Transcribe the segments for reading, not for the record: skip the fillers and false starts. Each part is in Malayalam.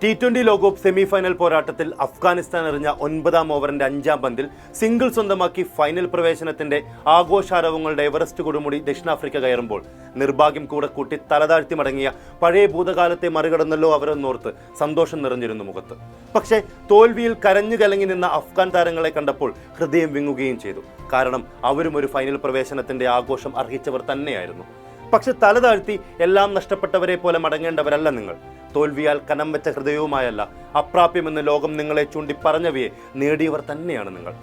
T20 ലോകകപ്പ് സെമിഫൈനൽ പോരാട്ടത്തിൽ അഫ്ഗാനിസ്ഥാൻ എറിഞ്ഞ 9ാം ഓവറിന്റെ 5ാം പന്തിൽ സിംഗിൾ സ്വന്തമാക്കി ഫൈനൽ പ്രവേശനത്തിന്റെ ആഘോഷാരവങ്ങളുടെ എവറസ്റ്റ് കൊടുമുടി ദക്ഷിണാഫ്രിക്ക കയറുമ്പോൾ നിർഭാഗ്യം കൂടെ കൂട്ടി തലതാഴ്ത്തി മടങ്ങിയ പഴയ ഭൂതകാലത്തെ മറികടന്നല്ലോ അവരെന്നോർത്ത് സന്തോഷം നിറഞ്ഞിരുന്നു മുഖത്ത്. പക്ഷേ തോൽവിയിൽ കരഞ്ഞു കലങ്ങി നിന്ന അഫ്ഗാൻ താരങ്ങളെ കണ്ടപ്പോൾ ഹൃദയം വിങ്ങുകയും ചെയ്തു. കാരണം അവരും ഒരു ഫൈനൽ പ്രവേശനത്തിന്റെ ആഘോഷം അർഹിച്ചവർ തന്നെയായിരുന്നു. പക്ഷെ തലതാഴ്ത്തി എല്ലാം നഷ്ടപ്പെട്ടവരെ പോലെ മടങ്ങേണ്ടവരല്ല നിങ്ങൾ. തോൽവിയാൽ കനം വെച്ച ഹൃദയവുമായല്ല, അപ്രാപ്യമെന്ന് ലോകം നിങ്ങളെ ചൂണ്ടി പറഞ്ഞവയെ നേടിയവർ തന്നെയാണ് നിങ്ങൾ.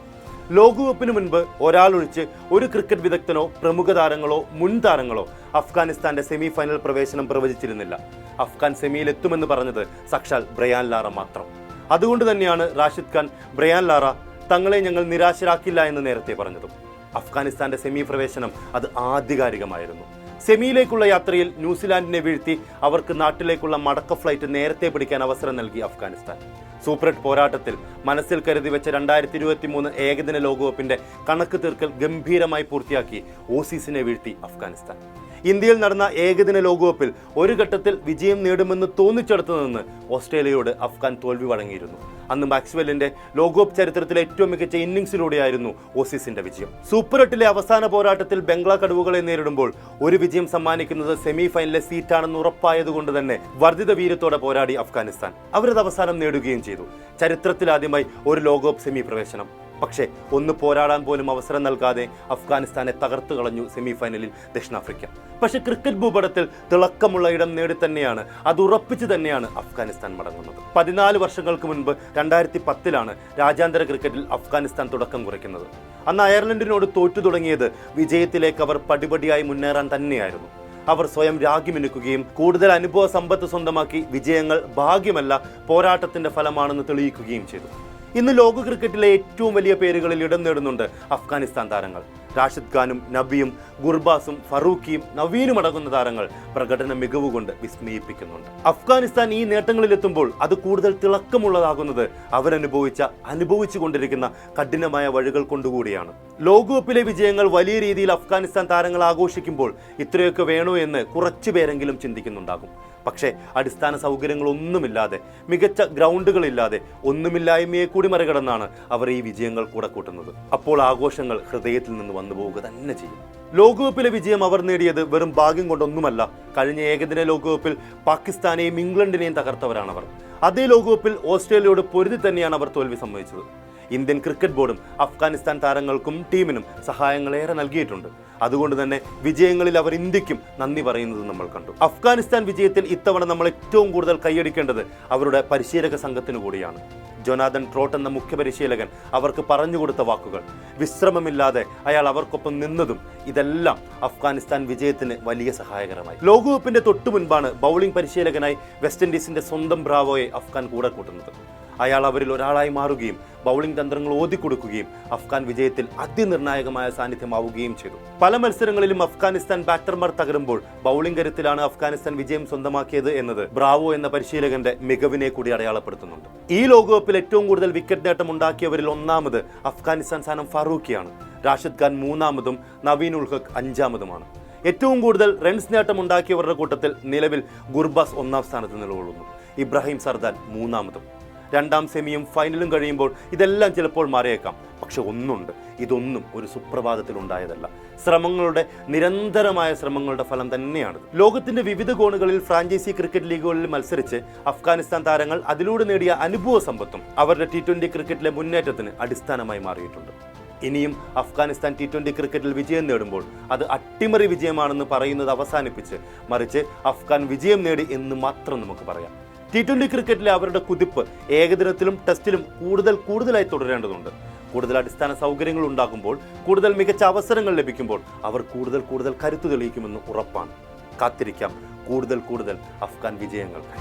ലോകകപ്പിന് മുൻപ് ഒരാളൊഴിച്ച് ഒരു ക്രിക്കറ്റ് വിദഗ്ധനോ പ്രമുഖ താരങ്ങളോ മുൻ താരങ്ങളോ അഫ്ഗാനിസ്ഥാന്റെ സെമി ഫൈനൽ പ്രവേശനം പ്രവചിച്ചിരുന്നില്ല. അഫ്ഗാൻ സെമിയിലെത്തുമെന്ന് പറഞ്ഞത് സാക്ഷാൽ ബ്രയാൻ ലാറ മാത്രം. അതുകൊണ്ട് തന്നെയാണ് റാഷിദ് ഖാൻ ബ്രയാൻ ലാറ തങ്ങളെ ഞങ്ങൾ നിരാശരാക്കില്ല എന്ന് നേരത്തെ പറഞ്ഞതും. അഫ്ഗാനിസ്ഥാന്റെ സെമി പ്രവേശനം അത് ആധികാരികമായിരുന്നു. സെമിയിലേക്കുള്ള യാത്രയിൽ ന്യൂസിലാൻഡിനെ വീഴ്ത്തി അവർക്ക് നാട്ടിലേക്കുള്ള മടക്ക ഫ്ലൈറ്റ് നേരത്തെ പിടിക്കാൻ അവസരം നൽകി അഫ്ഗാനിസ്ഥാൻ. സൂപ്പർ 8 പോരാട്ടത്തിൽ മനസ്സിൽ കരുതി വെച്ച 2023 ഏകദിന ലോകകപ്പിന്റെ കണക്ക് തീർക്കൽ ഗംഭീരമായി പൂർത്തിയാക്കി ഓസീസിനെ വീഴ്ത്തി അഫ്ഗാനിസ്ഥാൻ. ഇന്ത്യയിൽ നടന്ന ഏകദിന ലോകകപ്പിൽ ഒരു ഘട്ടത്തിൽ വിജയം നേടുമെന്ന് തോന്നിച്ചെടുത്തു നിന്ന് ഓസ്ട്രേലിയയോട് അഫ്ഗാൻ തോൽവി വഴങ്ങിയിരുന്നു. അന്ന് മാക്സ്വെല്ലിന്റെ ലോകകപ്പ് ചരിത്രത്തിലെ ഏറ്റവും മികച്ച ഇന്നിംഗ്സിലൂടെയായിരുന്നു ഓസീസിന്റെ വിജയം. സൂപ്പർ 8 അവസാന പോരാട്ടത്തിൽ ബംഗ്ലാ കടുവകളെ നേരിടുമ്പോൾ ഒരു വിജയം സമ്മാനിക്കുന്നത് സെമി ഫൈനലിലെ സീറ്റാണെന്ന് ഉറപ്പായതുകൊണ്ട് തന്നെ വർദ്ധിത വീര്യത്തോടെ പോരാടി അഫ്ഗാനിസ്ഥാൻ. അവരത് അവസാനം നേടുകയും ചെയ്തു. ചരിത്രത്തിലാദ്യമായി ഒരു ലോകകപ്പ് സെമി പ്രവേശനം. പക്ഷേ ഒന്ന് പോരാടാൻ പോലും അവസരം നൽകാതെ അഫ്ഗാനിസ്ഥാനെ തകർത്തു കളഞ്ഞു സെമി ഫൈനലിൽ ദക്ഷിണാഫ്രിക്ക. പക്ഷേ ക്രിക്കറ്റ് ഭൂപടത്തിൽ തിളക്കമുള്ള ഇടം നേടി തന്നെയാണ്, അത് ഉറപ്പിച്ചു തന്നെയാണ് അഫ്ഗാനിസ്ഥാൻ മടങ്ങുന്നത്. 14 വർഷങ്ങൾക്ക് മുൻപ് 2010 രാജ്യാന്തര ക്രിക്കറ്റിൽ അഫ്ഗാനിസ്ഥാൻ തുടക്കം കുറിക്കുന്നത്. അന്ന് അയർലൻഡിനോട് തോറ്റു തുടങ്ങിയത് വിജയത്തിലേക്ക് അവർ പടിപടിയായി മുന്നേറാൻ തന്നെയായിരുന്നു. അവർ സ്വയം രാഗിമിനുക്കുകയും കൂടുതൽ അനുഭവ സമ്പത്ത് സ്വന്തമാക്കി വിജയങ്ങൾ ഭാഗ്യമല്ല പോരാട്ടത്തിന്റെ ഫലമാണെന്ന് തെളിയിക്കുകയും ചെയ്തു. ഇന്ന് ലോക ക്രിക്കറ്റിലെ ഏറ്റവും വലിയ പേരുകളിൽ ഇടം നേടുന്നുണ്ട് അഫ്ഗാനിസ്ഥാൻ താരങ്ങൾ. റാഷിദ് ഖാനും നബിയും ഗുർബാസും ഫറൂഖിയും നവീനും അടങ്ങുന്ന താരങ്ങൾ പ്രകടന മികവുകൊണ്ട് വിസ്മയിപ്പിക്കുന്നുണ്ട്. അഫ്ഗാനിസ്ഥാൻ ഈ നേട്ടങ്ങളിലെത്തുമ്പോൾ അത് കൂടുതൽ തിളക്കമുള്ളതാകുന്നത് അനുഭവിച്ചു കൊണ്ടിരിക്കുന്ന കഠിനമായ വഴികൾ കൊണ്ടുകൂടിയാണ്. ലോകകപ്പിലെ വിജയങ്ങൾ വലിയ രീതിയിൽ അഫ്ഗാനിസ്ഥാൻ താരങ്ങൾ ആഘോഷിക്കുമ്പോൾ ഇത്രയൊക്കെ വേണോ എന്ന് കുറച്ചു പേരെങ്കിലും ചിന്തിക്കുന്നുണ്ടാകും. പക്ഷേ അടിസ്ഥാന സൗകര്യങ്ങളൊന്നുമില്ലാതെ, മികച്ച ഗ്രൗണ്ടുകളില്ലാതെ, ഒന്നുമില്ലായ്മയെ കൂടി മറികടന്നാണ് അവർ ഈ വിജയങ്ങൾ കൂടെ കൂട്ടുന്നത്. അപ്പോൾ ആഘോഷങ്ങൾ ഹൃദയത്തിൽ നിന്ന് വന്നു പോവുക തന്നെ ചെയ്യും. ലോകകപ്പിലെ വിജയം അവർ നേടിയത് വെറും ഭാഗ്യം കൊണ്ടൊന്നുമല്ല. കഴിഞ്ഞ ഏകദിന ലോകകപ്പിൽ പാകിസ്ഥാനെയും ഇംഗ്ലണ്ടിനെയും തകർത്തവരാണവർ. അതേ ലോകകപ്പിൽ ഓസ്ട്രേലിയയോട് പൊരുതി തന്നെയാണ് അവർ തോൽവി സമ്മതിച്ചത്. ഇന്ത്യൻ ക്രിക്കറ്റ് ബോർഡും അഫ്ഗാനിസ്ഥാൻ താരങ്ങൾക്കും ടീമിനും സഹായങ്ങളേറെ നൽകിയിട്ടുണ്ട്. അതുകൊണ്ട് തന്നെ വിജയങ്ങളിൽ അവർ ഇന്ത്യക്കും നന്ദി പറയുന്നത് നമ്മൾ കണ്ടു. അഫ്ഗാനിസ്ഥാൻ വിജയത്തിൽ ഇത്തവണ നമ്മൾ ഏറ്റവും കൂടുതൽ കൈയടിക്കേണ്ടത് അവരുടെ പരിശീലക സംഘത്തിനു കൂടിയാണ്. ജൊനാഥൻ ട്രോട്ട് എന്ന മുഖ്യ പരിശീലകൻ അവർക്ക് പറഞ്ഞുകൊടുത്ത വാക്കുകൾ, വിശ്രമമില്ലാതെ അയാൾ അവർക്കൊപ്പം നിന്നതും, ഇതെല്ലാം അഫ്ഗാനിസ്ഥാൻ വിജയത്തിന് വലിയ സഹായകരമായി. ലോകകപ്പിന്റെ തൊട്ടു മുൻപാണ് ബൗളിംഗ് പരിശീലകനായി വെസ്റ്റ് ഇൻഡീസിന്റെ സ്വന്തം ബ്രാവോയെ അഫ്ഗാൻ കൂടെ കൂട്ടുന്നത്. അയാൾ അവരിൽ ഒരാളായി മാറുകയും ബൗളിംഗ് തന്ത്രങ്ങൾ ഓതിക്കൊടുക്കുകയും അഫ്ഗാൻ വിജയത്തിൽ അതിനിർണായകമായ സാന്നിധ്യമാവുകയും ചെയ്തു. പല മത്സരങ്ങളിലും അഫ്ഗാനിസ്ഥാൻ ബാറ്റർമാർ തകരുമ്പോൾ ബൗളിംഗ് കരുത്തിലാണ് അഫ്ഗാനിസ്ഥാൻ വിജയം സ്വന്തമാക്കിയത് എന്നത് ബ്രാവോ എന്ന പരിശീലകന്റെ മികവിനെ കൂടി അടയാളപ്പെടുത്തുന്നുണ്ട്. ഈ ലോകകപ്പിൽ ഏറ്റവും കൂടുതൽ വിക്കറ്റ് നേട്ടം ഉണ്ടാക്കിയവരിൽ ഒന്നാമത് അഫ്ഗാനിസ്ഥാൻ സ്ഥാനം ഫറൂഖിയാണ്. റാഷിദ് ഖാൻ 3ാമതും നവീൻ ഉൽ ഹഖ് 5ാമതുമാണ്. ഏറ്റവും കൂടുതൽ റൺസ് നേട്ടം ഉണ്ടാക്കിയവരുടെ കൂട്ടത്തിൽ നിലവിൽ ഗുർബാസ് 1ാം സ്ഥാനത്ത് നിലകൊള്ളുന്നു. ഇബ്രാഹിം സർദാൻ 3ാമതും. 2ാം സെമിയും ഫൈനലും കഴിയുമ്പോൾ ഇതെല്ലാം ചിലപ്പോൾ മാറിയേക്കാം. പക്ഷെ ഒന്നുണ്ട്, ഇതൊന്നും ഒരു സുപ്രഭാതത്തിൽ ഉണ്ടായതല്ല. നിരന്തരമായ ശ്രമങ്ങളുടെ ഫലം തന്നെയാണ്. ലോകത്തിന്റെ വിവിധ കോണുകളിൽ ഫ്രാഞ്ചൈസി ക്രിക്കറ്റ് ലീഗുകളിൽ മത്സരിച്ച് അഫ്ഗാനിസ്ഥാൻ താരങ്ങൾ അതിലൂടെ നേടിയ അനുഭവ സമ്പത്തും അവരുടെ T20 ക്രിക്കറ്റിലെ മുന്നേറ്റത്തിന് അടിസ്ഥാനമായി മാറിയിട്ടുണ്ട്. ഇനിയും അഫ്ഗാനിസ്ഥാൻ T20 ക്രിക്കറ്റിൽ വിജയം നേടുമ്പോൾ അത് അട്ടിമറി വിജയമാണെന്ന് പറയുന്നത് അവസാനിപ്പിച്ച് മറിച്ച് അഫ്ഗാൻ വിജയം നേടി എന്ന് മാത്രം നമുക്ക് പറയാം. T20 ക്രിക്കറ്റിലെ അവരുടെ കുതിപ്പ് ഏകദിനത്തിലും ടെസ്റ്റിലും കൂടുതലായി തുടരേണ്ടതുണ്ട്. കൂടുതൽ അടിസ്ഥാന സൗകര്യങ്ങൾ ഉണ്ടാകുമ്പോൾ, കൂടുതൽ മികച്ച അവസരങ്ങൾ ലഭിക്കുമ്പോൾ അവർ കൂടുതൽ കരുത്തു തെളിയിക്കുമെന്ന് ഉറപ്പാണ്. കാത്തിരിക്കാം കൂടുതൽ അഫ്ഗാൻ വിജയങ്ങൾക്ക്.